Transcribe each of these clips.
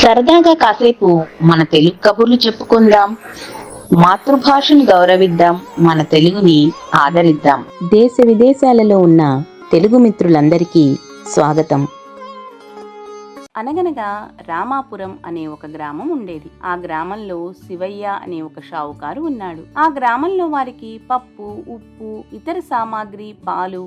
సరదాగా కాసేపు మన తెలుగు కబుర్లు చెప్పుకుందాం. మాతృభాషను గౌరవిద్దాం, మన తెలుగుని ఆదరిద్దాం. దేశ విదేశాలలో ఉన్న తెలుగు మిత్రులందరికీ స్వాగతం. అనగనగా రామాపురం అనే ఒక గ్రామం ఉండేది. ఆ గ్రామంలో శివయ్య అనే ఒక షావుకారు ఉన్నాడు. ఆ గ్రామంలో వారికి పప్పు, ఉప్పు, ఇతర సామాగ్రి, పాలు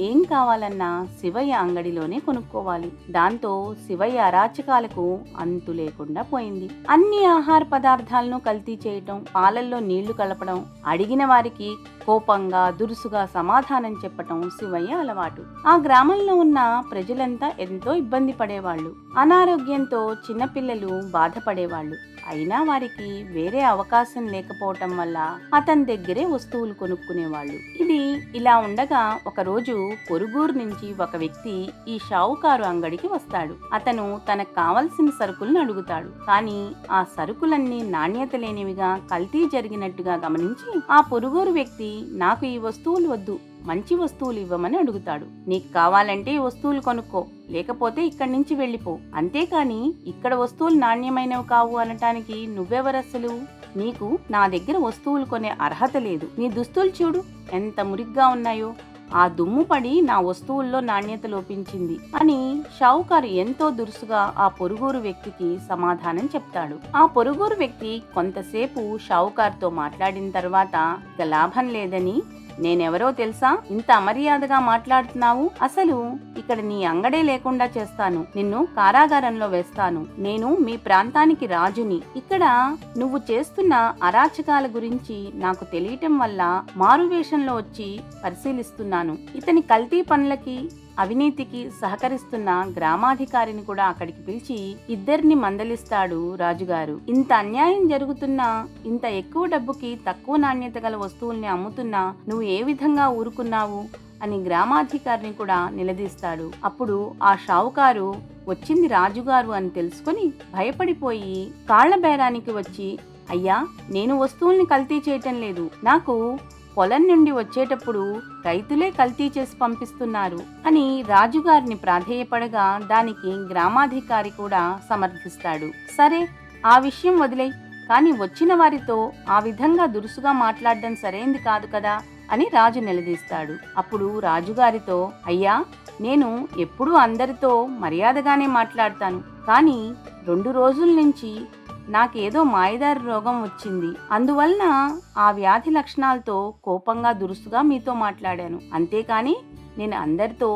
ఏం కావాలన్నా శివయ్య అంగడిలోనే కొనుక్కోవాలి. దాంతో శివయ్య అరాచకాలకు అంతు లేకుండా పోయింది. అన్ని ఆహార పదార్థాలను కల్తీ చేయటం, పాలల్లో నీళ్లు కలపడం, అడిగిన వారికి కోపంగా దురుసుగా సమాధానం చెప్పటం శివయ్య అలవాటు. ఆ గ్రామంలో ఉన్న ప్రజలంతా ఎంతో ఇబ్బంది పడేవాళ్లు. అనారోగ్యంతో చిన్నపిల్లలు బాధపడేవాళ్లు. అయినా వారికి వేరే అవకాశం లేకపోవటం వల్ల అతని దగ్గరే వస్తువులు కొనుక్కునేవాళ్లు. ఇది ఇలా ఉండగా ఒకరోజు పొరుగురు నుంచి ఒక వ్యక్తి ఈ షావుకారు అంగడికి వస్తాడు. అతను తనకు కావలసిన సరుకులను అడుగుతాడు. కానీ ఆ సరుకులన్నీ నాణ్యత లేనివిగా, కల్తీ జరిగినట్టుగా గమనించి ఆ పొరుగురు వ్యక్తి, నాకు ఈ వస్తువులు వద్దు, మంచి వస్తువులు ఇవ్వమని అడుగుతాడు. నీకు కావాలంటే ఈ వస్తువులు కొనుక్కో, లేకపోతే ఇక్కడి నుంచి వెళ్ళిపో. అంతేకాని ఇక్కడ వస్తువులు నాణ్యమైనవి కావు అనటానికి నువ్వెవరసలు? నీకు నా దగ్గర వస్తువులు కొనే అర్హత లేదు. నీ దుస్తులు చూడు ఎంత మురిగ్గా ఉన్నాయో, ఆ దుమ్ము పడి నా వస్తువుల్లో నాణ్యత లోపించింది అని షావుకారు ఎంతో దురుసుగా ఆ పొరుగురు వ్యక్తికి సమాధానం చెప్తాడు. ఆ పొరుగురు వ్యక్తి కొంతసేపు షావుకారుతో మాట్లాడిన తర్వాత ఇక లాభం లేదని, నేనెవరో తెలుసా? ఇంత అమర్యాదగా మాట్లాడుతున్నావు. అసలు ఇక్కడ నీ అంగడే లేకుండా చేస్తాను. నిన్ను కారాగారంలో వేస్తాను. నేను మీ ప్రాంతానికి రాజుని. ఇక్కడ నువ్వు చేస్తున్న అరాచకాల గురించి నాకు తెలియటం వల్ల మారువేషంలో వచ్చి పరిశీలిస్తున్నాను. ఇతని కల్తీ పనులకి, అవినీతికి సహకరిస్తున్న గ్రామాధికారిని కూడా అక్కడికి పిలిచి ఇద్దరిని మందలిస్తాడు రాజుగారు. ఇంత అన్యాయం జరుగుతున్నా, ఇంత ఎక్కువ డబ్బుకి తక్కువ నాణ్యత గల వస్తువుల్ని అమ్ముతున్నా నువ్వు ఏ విధంగా ఊరుకున్నావు అని గ్రామాధికారిని కూడా నిలదీస్తాడు. అప్పుడు ఆ షావుకారు వచ్చింది రాజుగారు అని తెలుసుకుని భయపడిపోయి కాళ్ల బేరానికి వచ్చి, అయ్యా, నేను వస్తువుల్ని కల్తీ చేయటం లేదు. నాకు పొలం నుండి వచ్చేటప్పుడు రైతులే కల్తీ చేసి పంపిస్తున్నారు అని రాజుగారిని ప్రాధేయపడగా దానికి గ్రామాధికారి కూడా సమర్థిస్తాడు. సరే, ఆ విషయం వదిలేయ్, కానీ వచ్చిన వారితో ఆ విధంగా దురుసుగా మాట్లాడడం సరైంది కాదు కదా అని రాజు నిలదీస్తాడు. అప్పుడు రాజుగారితో, అయ్యా, నేను ఎప్పుడూ అందరితో మర్యాదగానే మాట్లాడతాను, కానీ 2 రోజుల నుంచి నాకేదో మాయదారి రోగం వచ్చింది. అందువలన ఆ వ్యాధి లక్షణాలతో కోపంగా దురుసుగా మీతో మాట్లాడాను. అంతేకాని నేను అందరితో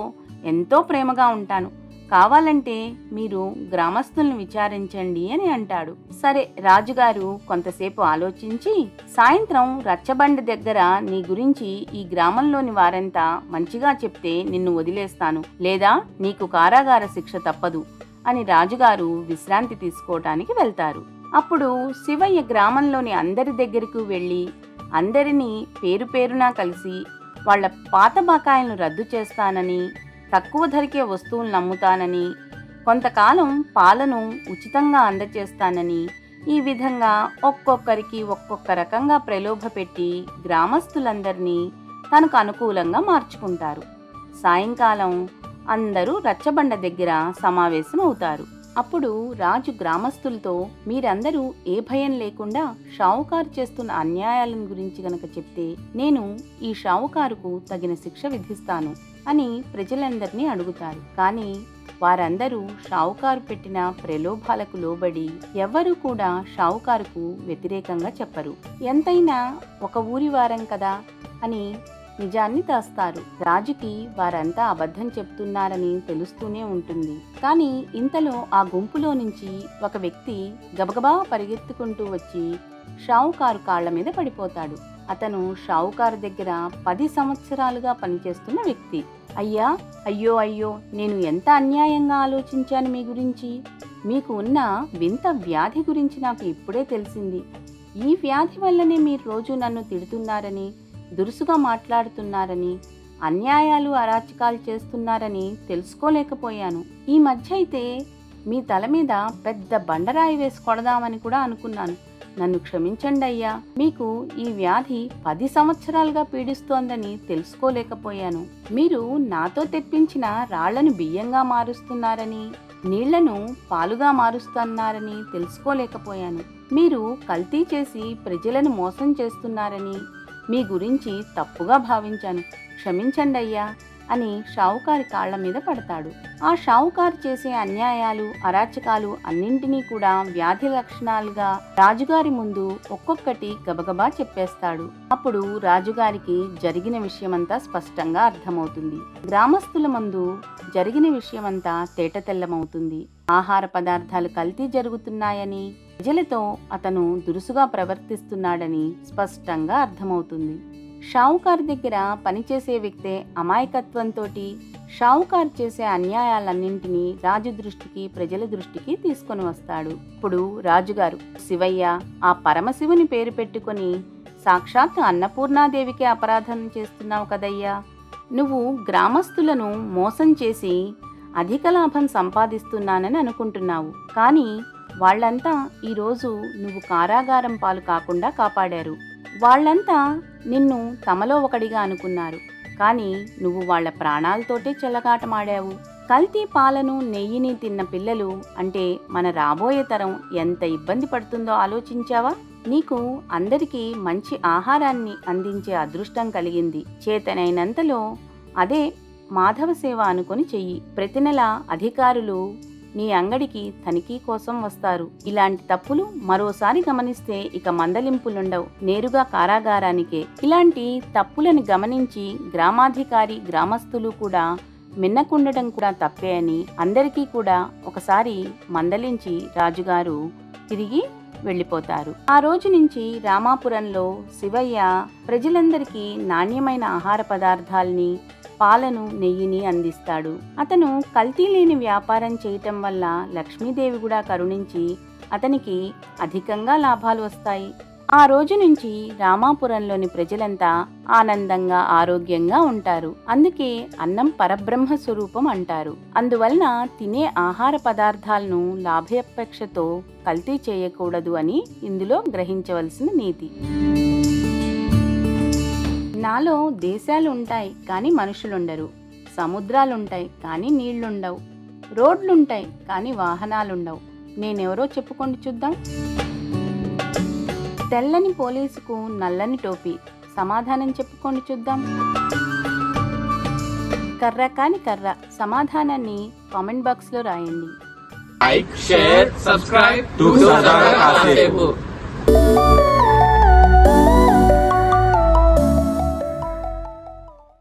ఎంతో ప్రేమగా ఉంటాను. కావాలంటే మీరు గ్రామస్తుల్ని విచారించండి అని అంటాడు. సరే, రాజుగారు కొంతసేపు ఆలోచించి, సాయంత్రం రచ్చబండ దగ్గర నీ గురించి ఈ గ్రామంలోని వారంతా మంచిగా చెప్తే నిన్ను వదిలేస్తాను, లేదా నీకు కారాగార శిక్ష తప్పదు అని రాజుగారు విశ్రాంతి తీసుకోవటానికి వెళ్తారు. అప్పుడు శివయ్య గ్రామంలోని అందరి దగ్గరకు వెళ్ళి అందరినీ పేరు పేరునా కలిసి వాళ్ల పాత బకాయిలను రద్దు చేస్తానని, తక్కువ ధరకే వస్తువులను అమ్ముతానని, కొంతకాలం పాలను ఉచితంగా అందచేస్తానని, ఈ విధంగా ఒక్కొక్కరికి ఒక్కొక్క రకంగా ప్రలోభపెట్టి గ్రామస్తులందరినీ తనకు అనుకూలంగా మార్చుకుంటారు. సాయంకాలం అందరూ రచ్చబండ దగ్గర సమావేశం అవుతారు. అప్పుడు రాజు గ్రామస్తులతో, మీరందరూ ఏ భయం లేకుండా షావుకారు చేస్తున్న అన్యాయాలను గురించి గనక చెప్తే నేను ఈ షావుకారుకు తగిన శిక్ష విధిస్తాను అని ప్రజలందరినీ అడుగుతారు. కానీ వారందరూ షావుకారు పెట్టిన ప్రలోభాలకు లోబడి ఎవ్వరూ కూడా షావుకారుకు వ్యతిరేకంగా చెప్పరు. ఎంతైనా ఒక ఊరి వారం కదా అని నిజాన్ని దాస్తారు. రాజుకి వారంతా అబద్ధం చెప్తున్నారని తెలుస్తూనే ఉంటుంది. కానీ ఇంతలో ఆ గుంపులో నుంచి ఒక వ్యక్తి గబగబా పరిగెత్తుకుంటూ వచ్చి షావుకారు కాళ్ల మీద పడిపోతాడు. అతను షావుకారు దగ్గర 10 సంవత్సరాలుగా పనిచేస్తున్న వ్యక్తి. అయ్యా, అయ్యో అయ్యో, నేను ఎంత అన్యాయంగా ఆలోచించాను మీ గురించి. మీకు ఉన్న వింత వ్యాధి గురించి నాకు ఇప్పుడే తెలిసింది. ఈ వ్యాధి వల్లనే మీరు రోజు నన్ను తిడుతున్నారని, దురుసుగా మాట్లాడుతున్నారని, అన్యాయాలు అరాచకాలు చేస్తున్నారని తెలుసుకోలేకపోయాను. ఈ మధ్య అయితే మీ తల మీద పెద్ద బండరాయి వేసి కొడదామని కూడా అనుకున్నాను. నన్ను క్షమించండి అయ్యా. మీకు ఈ వ్యాధి 10 సంవత్సరాలుగా పీడిస్తోందని తెలుసుకోలేకపోయాను. మీరు నాతో తెప్పించిన రాళ్లను బియ్యంగా మారుస్తున్నారని, నీళ్లను పాలుగా మారుస్తున్నారని తెలుసుకోలేకపోయాను. మీరు కల్తీ చేసి ప్రజలను మోసం చేస్తున్నారని మీ గురించి తప్పుగా భావించాను. క్షమించండి అయ్యా అని షావుకారి కాళ్ల మీద పడతాడు. ఆ షావుకారు చేసే అన్యాయాలు, అరాచకాలు అన్నింటినీ కూడా వ్యాధి లక్షణాలుగా రాజుగారి ముందు ఒక్కొక్కటి గబగబా చెప్పేస్తాడు. అప్పుడు రాజుగారికి జరిగిన విషయమంతా స్పష్టంగా అర్థమవుతుంది. గ్రామస్తుల ముందు జరిగిన విషయమంతా తేటతెల్లమవుతుంది. ఆహార పదార్థాలు కల్తీ జరుగుతున్నాయని, ప్రజలతో అతను దురుసుగా ప్రవర్తిస్తున్నాడని స్పష్టంగా అర్థమవుతుంది. షావుకారు దగ్గర పనిచేసే వ్యక్తే అమాయకత్వంతో షావుకారు చేసే అన్యాయాలన్నింటినీ రాజు దృష్టికి, ప్రజల దృష్టికి తీసుకొని వస్తాడు. ఇప్పుడు రాజుగారు, శివయ్య, ఆ పరమశివుని పేరు పెట్టుకొని సాక్షాత్ అన్నపూర్ణాదేవికే అపరాధం చేస్తున్నావు కదయ్యా. నువ్వు గ్రామస్తులను మోసం చేసి అధిక లాభం సంపాదిస్తున్నానని అనుకుంటున్నావు. కానీ వాళ్ళంతా ఈరోజు నువ్వు కారాగారం పాలు కాకుండా కాపాడారు. వాళ్ళంతా నిన్ను తమలో ఒకడిగా అనుకున్నారు. కానీ నువ్వు వాళ్ళ ప్రాణాలతోటే చెలగాటమాడావు. కల్తీ పాలను, నెయ్యిని తిన్న పిల్లలు అంటే మన రాబోయే తరం ఎంత ఇబ్బంది పడుతుందో ఆలోచించావా? నీకు అందరికీ మంచి ఆహారాన్ని అందించే అదృష్టం కలిగింది. చేతనైనంతలో అదే మాధవ సేవ అనుకొని చెయ్యి. ప్రతి నెల అధికారులు నీ అంగడికి తనిఖీ కోసం వస్తారు. ఇలాంటి తప్పులు మరోసారి గమనిస్తే ఇక మందలింపులుండవు, నేరుగా కారాగారానికే. ఇలాంటి తప్పులను గమనించి గ్రామాధికారి, గ్రామస్తులు కూడా మిన్నకుండటం కూడా తప్పే అని అందరికీ కూడా ఒకసారి మందలించి రాజుగారు తిరిగి వెళ్ళిపోతారు. ఆ రోజు నుంచి రామాపురంలో శివయ్య ప్రజలందరికీ నాణ్యమైన ఆహార పదార్థాల్ని, పాలను, నెయ్యిని అందిస్తాడు. అతను కల్తీ లేని వ్యాపారం చేయటం వల్ల లక్ష్మీదేవి కూడా కరుణించి అతనికి అధికంగా లాభాలు వస్తాయి. ఆ రోజు నుంచి రామాపురంలోని ప్రజలంతా ఆనందంగా, ఆరోగ్యంగా ఉంటారు. అందుకే అన్నం పరబ్రహ్మ స్వరూపం అంటారు. అందువలన తినే ఆహార పదార్థాలను లాభాపేక్షతో కల్తీ చేయకూడదు అని ఇందులో గ్రహించవలసిన నీతి. నాలో దేశాలు ఉంటాయి కానీ మనుషులుండరు. సముద్రాలుంటాయి కానీ నీళ్లుండవు. రోడ్లుంటాయి కానీ వాహనాలుండవు. నేనెవరో చెప్పుకోండి చూద్దాం. తెల్లని పోలీసుకు నల్లని టోపీ. సమాధానం చెప్పుకోండి చూద్దాం. కర్ర కాని కర్ర. సమాధానాన్ని కామెంట్ బాక్స్లో రాయండి. Like, share, subscribe to Sadara Kasepu.